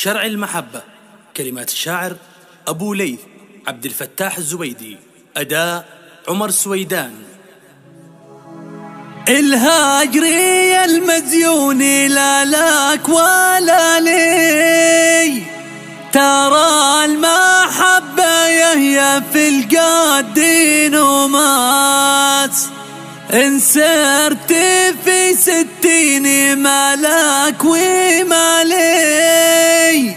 شرع المحبة. كلمات الشاعر أبو ليث عبد الفتاح الزبيدي. أداء عمر سويدان. الهاجري المديون لا لك ولا لي، ترى المحبة هي في القد ومات. إن سرت في 60 ما لك وما لي،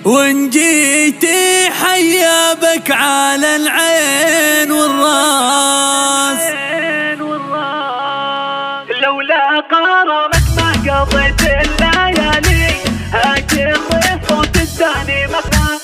وإن جيتي حيا بك على العين والراس. لولا كرمك ما قضيت الليالي، هاجر صوت الثاني مقنع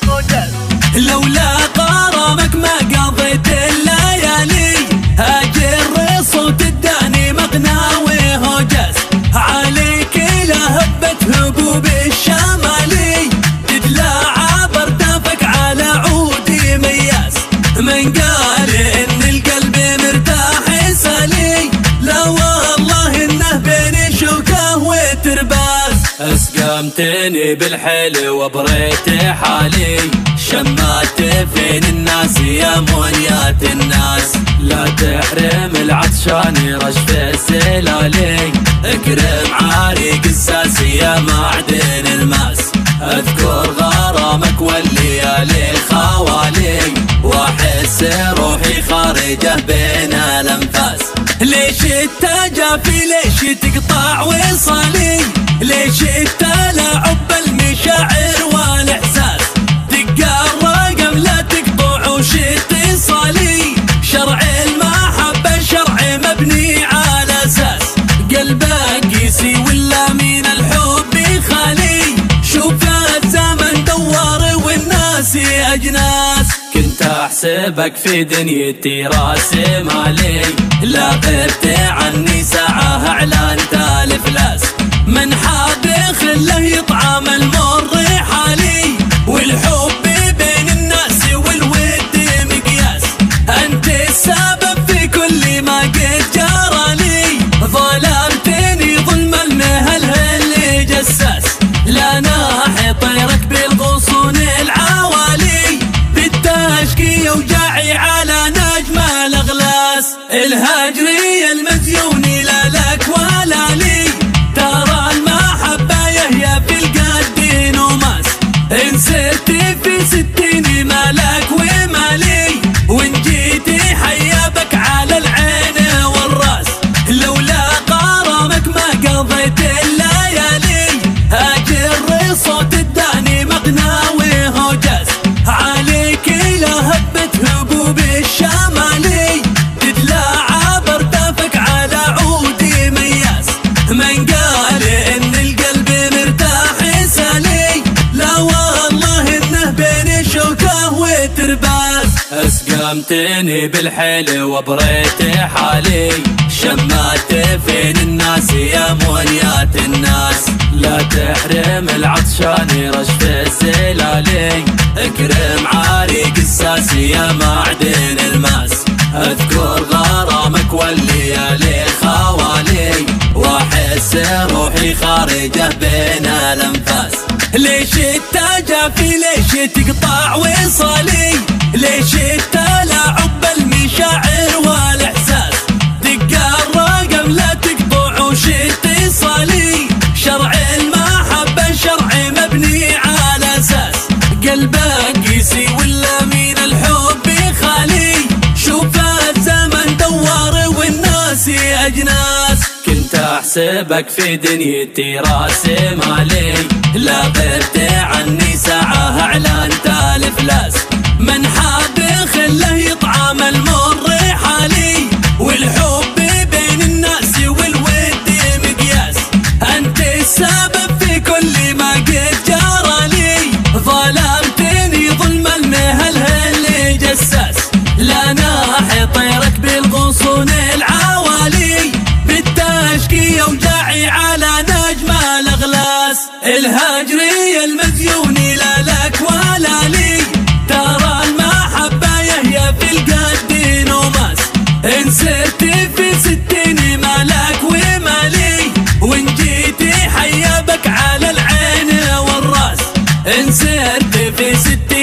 خجل. لولا كرمك ما قضيت الليالي، هاجر صوت الداني مقناوي هوجس. عليك لهبت هبوب الشمالي، تدلع بردافك على عودي مياس. من قال ان القلب مرتاح سالي، لا والله انه بين شوكه وترباس. اسقمتني بالحيل وبريت حالي، شمات فين الناس يا مونيات الناس. لا تحرم العطشان رشف السلالي، اكرم عارق الساسي يا معدن الماس. اذكر غرامك والليالي خوالي، واحس روحي خارجه بين الانفاس. ليش التجافي ليش تقطع وصالي، ليش التلاعب بالمشاعر والاحساس. دق الرقم لا تقطع وش اتصالي، شرع المحبة شرع مبني على اساس. قلبك قيسي ولا من الحب خالي، شوف الزمن دوار والناس اجناس. كنت احسبك في دنيتي راس مالي، لا غبت عني ساعة اعلنت الافلاس. من حاب خله يطعم المر حالي، والحب بين الناس والود مقياس. انت السبب في كل ما قد جرالي، ظلمتني ظلم المهل اللي جساس. لا ناحي طيرك بالغصون العوالي، بالتشكي وجعي على نجم الاغلاس. الهاجري المديون لا لك ولا لي، ترى المحبة هي في القد نوماس. إن سرت في 60 ما لك وما لي، وإن جيتي حيا بك على العين والراس. لولا كرمك ما قضيت الليالي، هاجر صوت الداني مقناوي هوجس. عليك لهبت هبوب الشمالي، تدلع بردافك على عودي مياس. من قال ان القلب مرتاح سالي، لا والله انه بين شوكه وترباس. اسقمتني بالحيل وبريت حالي، شمات فين الناس يا مونيات الناس. لا تحرم العطشان رشف السلالي، اكرم عارق الساسي يا معدن الماس. اذكر غرامك والليالي خوالي، واحس روحي خارجه بين الانفاس. ليش التجافي ليش تقطع وصالي، ليش التلاعب بالمشاعر والاحساس. دق الرقم لا تقطع وش اتصالي، شرع المحبة شرع مبني على اساس. قلبك قيسي ولا من الحب خالي، شوف الزمن دوار والناس اجناس. كنت احسبك في دنيتي راس مالي، لا غبت عني ساعة اعلنت الافلاس. من حاب خله يطعم المر حالي، والحب بين الناس والود مقياس. انت السبب في كل ما قد جرالي، ظلمتني ظلم المهل اللي جساس. لا ناحي طيرك بالغصون العوالي، بالتشكي وجعي على نجم الاغلاس. الهاجري المديون لا لك ولا لي، ترى المحبة هي في القد نوماس. إن سرت في 60 ما لك وما لي، وإن جيتي حيا بك على العين والراس. في 60